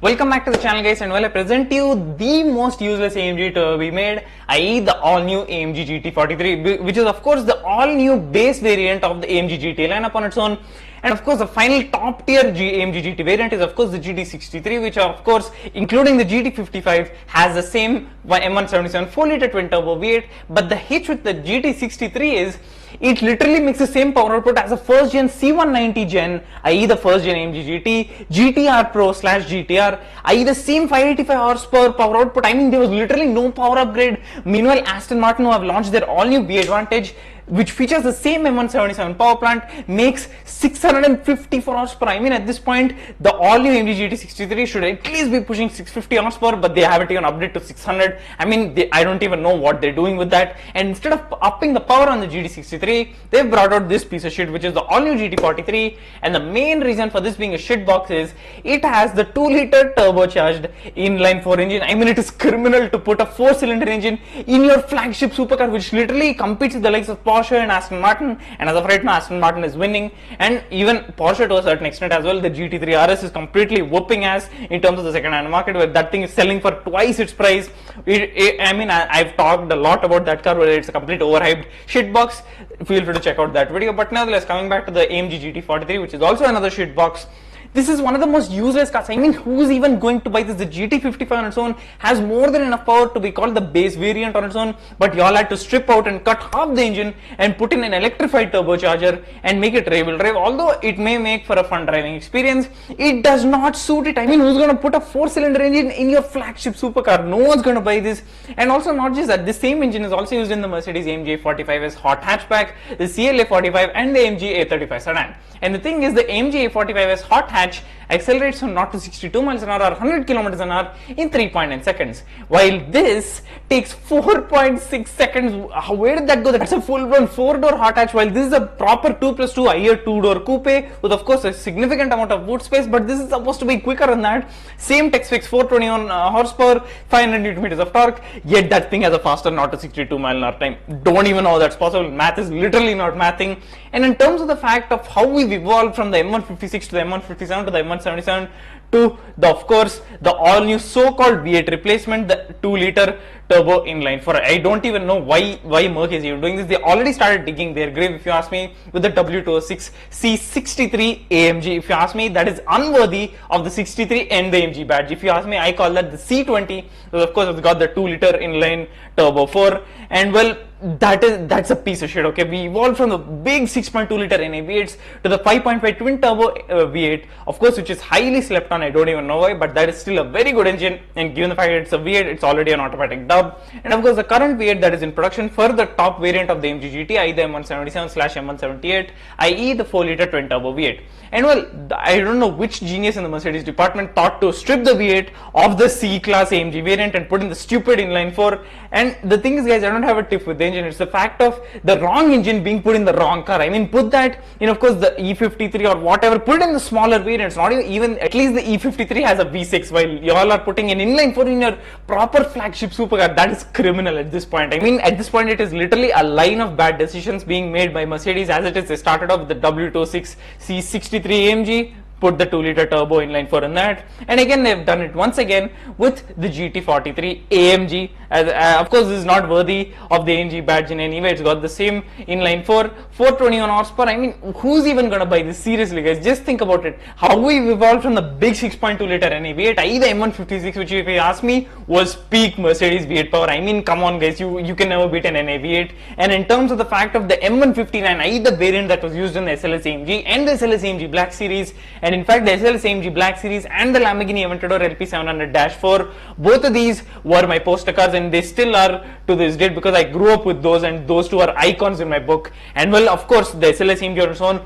Welcome back to the channel, guys, and I present you the most useless AMG to be made, i.e. the all-new AMG GT43, which is of course the all-new base variant of the AMG GT lineup on its own. And of course the final top tier AMG GT variant is of course the GT63, which of course including the GT55 has the same M177 4-liter twin turbo V8, but the hitch with the GT63 is it literally makes the same power output as a first gen C190 gen, i.e. the first gen AMG GT, GTR Pro / GTR, i.e. the same 585 horsepower power output. I mean, there was literally no power upgrade. Meanwhile, Aston Martin, who have launched their all new V Advantage, which features the same M177 power plant, makes 654 horsepower. I mean, at this point, the all-new AMG GT63 should at least be pushing 650 horsepower, but they haven't even updated to 600. I mean, I don't even know what they're doing with that. And instead of upping the power on the GT63, they've brought out this piece of shit, which is the all-new GT43. And the main reason for this being a shit box is it has the 2-liter turbocharged inline-4 engine. I mean, it is criminal to put a 4-cylinder engine in your flagship supercar, which literally competes with the likes of Porsche and Aston Martin, and as of right now Aston Martin is winning, and even Porsche to a certain extent as well. The GT3 RS is completely whooping ass in terms of the second hand market, where that thing is selling for twice its price. I mean, I've talked a lot about that car, whether it's a complete overhyped shitbox. Feel free to check out that video. But nevertheless, coming back to the AMG GT43, which is also another shitbox. This is one of the most useless cars. I mean, who's even going to buy this? The GT55 on its own has more than enough power to be called the base variant on its own, but y'all had to strip out and cut half the engine and put in an electrified turbocharger and make it rear-wheel drive. Although it may make for a fun driving experience, it does not suit it. I mean, who's going to put a 4-cylinder engine in your flagship supercar? No one's going to buy this. And also, not just that, this same engine is also used in the Mercedes AMG A45S hot hatchback, the CLA45 and the AMG A35 sedan. And the thing is, the AMG A45S hot hatch accelerates from 0 to 62 miles an hour or 100 kilometers an hour in 3.9 seconds, while this takes 4.6 seconds. Where did that go? That's a full-blown 4-door hot hatch, while this is a proper 2+2 IR 2-door coupe with of course a significant amount of boot space, but this is supposed to be quicker than that. Same Tex-Fix 421 horsepower, 500 Newton meters of torque, yet that thing has a faster 0 to 62 mile an hour time. Don't even know how that's possible. Math is literally not mathing. And in terms of the fact of how we've evolved from the M156 to the M157 to the M177 to the, of course, the all new so-called V8 replacement, the 2-liter turbo inline-4. I don't even know why Merc is even doing this. They already started digging their grave, if you ask me, with the W206 C63 AMG. If you ask me, that is unworthy of the 63 and the AMG badge. If you ask me, I call that the C20, because of course it's got the 2-liter inline turbo 4, and well, that's a piece of shit. Okay, we evolved from the big 6.2-liter NA V8s to the 5.5 twin turbo V8, of course, which is highly slept on. I don't even know why, but that is still a very good engine, and given the fact that it's a V8, it's already an automatic dub. And of course, the current V8 that is in production for the top variant of the AMG GT, i.e. the M177/M178, i.e. the 4-liter twin turbo V8. And well, I don't know which genius in the Mercedes department thought to strip the V8 of the C-class AMG variant and put in the stupid inline-4. And the thing is, guys, I don't have a tip with the engine. It's the fact of the wrong engine being put in the wrong car. I mean, put that in, of course, the E53 or whatever, put it in the smaller variants. Not even, at least the E53 has a V6, while y'all are putting an inline-4 in your proper flagship supercar. That is criminal at this point. I mean, at this point, it is literally a line of bad decisions being made by Mercedes. As it is, they started off with the W206 C63 AMG, put the 2-liter turbo inline-4 in that, and again they've done it once again with the GT43 AMG. Of course, this is not worthy of the AMG badge in any way. It's got the same inline-4, 421 horsepower. I mean, who's even gonna buy this? Seriously, guys, just think about it. How we've evolved from the big 6.2-liter NA V8, i.e. the M156, which if you ask me was peak Mercedes V8 power. I mean, come on, guys, you can never beat an NA V8. And in terms of the fact of the M159, i.e. the variant that was used in the SLS AMG and the SLS AMG Black Series, and in fact the SLS AMG Black Series and the Lamborghini Aventador LP700-4, both of these were my poster cars, and they still are to this date, because I grew up with those, and those two are icons in my book. And well, of course, the SLS AMG on its own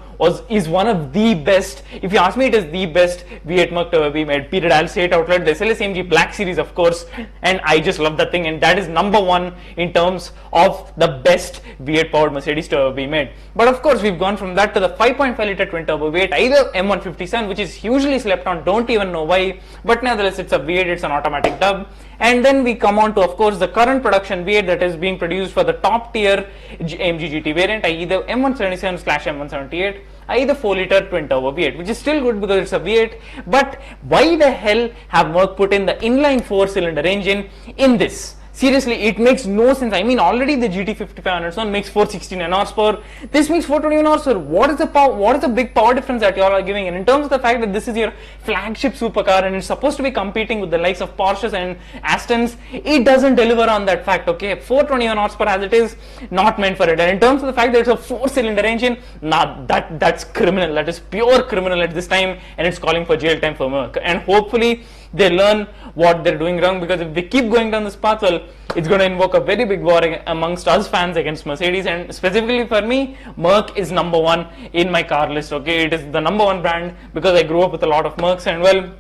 is one of the best. If you ask me, it is the best V8 Merc to ever be made, period. I'll say it out loud. The SLS AMG Black Series, of course, and I just love that thing, and that is #1 in terms of the best V8 powered Mercedes to ever be made. But of course, we've gone from that to the 5.5-liter twin turbo V8, either M157 157, which is hugely slept on, don't even know why, but nevertheless it's a V8, it's an automatic dub. And then we come on to, of course, the current production V8 that is being produced for the top tier AMG GT variant, i.e. the M177/M178, i.e. the 4-liter twin turbo V8, which is still good because it's a V8. But why the hell have Merc put in the inline 4-cylinder engine in this? Seriously, it makes no sense. I mean, already the GT55 on its own makes 469 horsepower. This makes 421 horsepower. What is the power? What is the big power difference that you all are giving? And in terms of the fact that this is your flagship supercar and it's supposed to be competing with the likes of Porsches and Astons, it doesn't deliver on that fact. Okay, 421 horsepower as it is, not meant for it. And in terms of the fact that it's a 4-cylinder engine, nah, that's criminal. That is pure criminal at this time, and it's calling for jail time for Merc. And hopefully they learn what they're doing wrong, because if they keep going down this path, well, it's going to invoke a very big war amongst us fans against Mercedes. And specifically for me, Merc is number one in my car list. Okay, it is the number one brand because I grew up with a lot of Mercs, and well,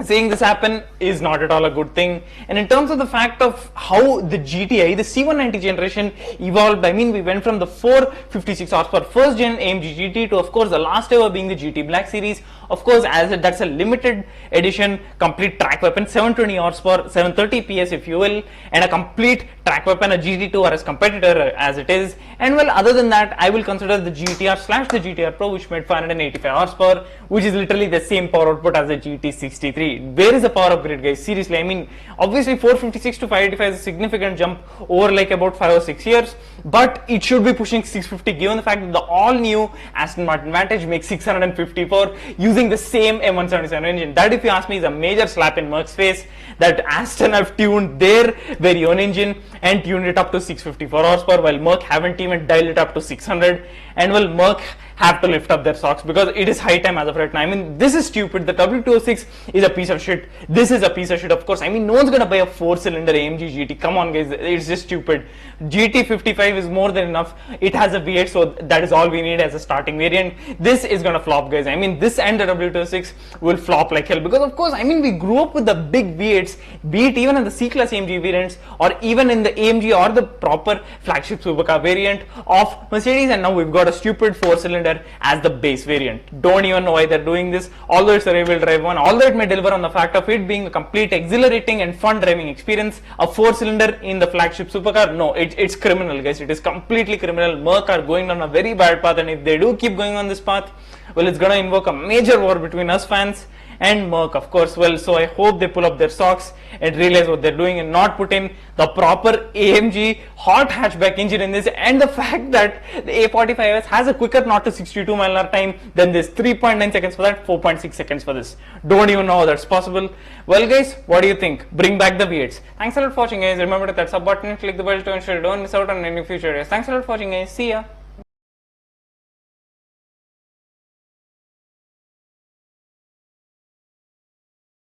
seeing this happen is not at all a good thing. And in terms of the fact of how the GTI, the C190 generation evolved, I mean, we went from the 456 horsepower first gen AMG GT to, of course, the last ever being the GT Black Series. Of course, that's a limited edition complete track weapon, 720 horsepower, 730 PS if you will, and a complete track weapon, a GT2 RS competitor as it is. And well, other than that, I will consider the GTR/the GTR Pro, which made 585 horsepower, which is literally the same power output as the GT63. Where is the power upgrade, guys? Seriously, I mean, obviously 456 to 585 is a significant jump over like about 5 or 6 years, but it should be pushing 650 given the fact that the all new Aston Martin Vantage makes 654 using the same M177 engine. That, if you ask me, is a major slap in Merc's face, that Aston have tuned their very own engine and tuned it up to 654 horsepower, while Merc haven't even dialed it up to 600. And well, Merc have to lift up their socks because it is high time as of right now. I mean, this is stupid. The W206 is a piece of shit. This is a piece of shit, of course. I mean, no one's gonna buy a 4-cylinder AMG GT. Come on, guys, it's just stupid. GT55 is more than enough. It has a V8, so that is all we need as a starting variant. This is gonna flop, guys. I mean, this and the W206 will flop like hell because, of course, I mean, we grew up with the big V8s, be it even in the C-Class AMG variants or even in the AMG or the proper flagship supercar variant of Mercedes, and now we've got a stupid 4-cylinder as the base variant. Don't even know why they're doing this, although it's a rear-wheel drive one, although it may deliver on the fact of it being a complete exhilarating and fun driving experience. A 4-cylinder in the flagship supercar, no, it's criminal, guys. It is completely criminal. Merc are going down a very bad path, and if they do keep going on this path, well, it's gonna invoke a major war between us fans and Merc, of course. Well, so I hope they pull up their socks and realize what they're doing and not put in the proper AMG hot hatchback engine in this. And the fact that the A45S has a quicker 0 to 62 mile an hour time than this, 3.9 seconds for that, 4.6 seconds for this. Don't even know how that's possible. Well, guys, what do you think? Bring back the V8s. Thanks a lot for watching, guys. Remember to hit that sub button, click the bell to ensure you don't miss out on any future videos. Thanks a lot for watching, guys. See ya.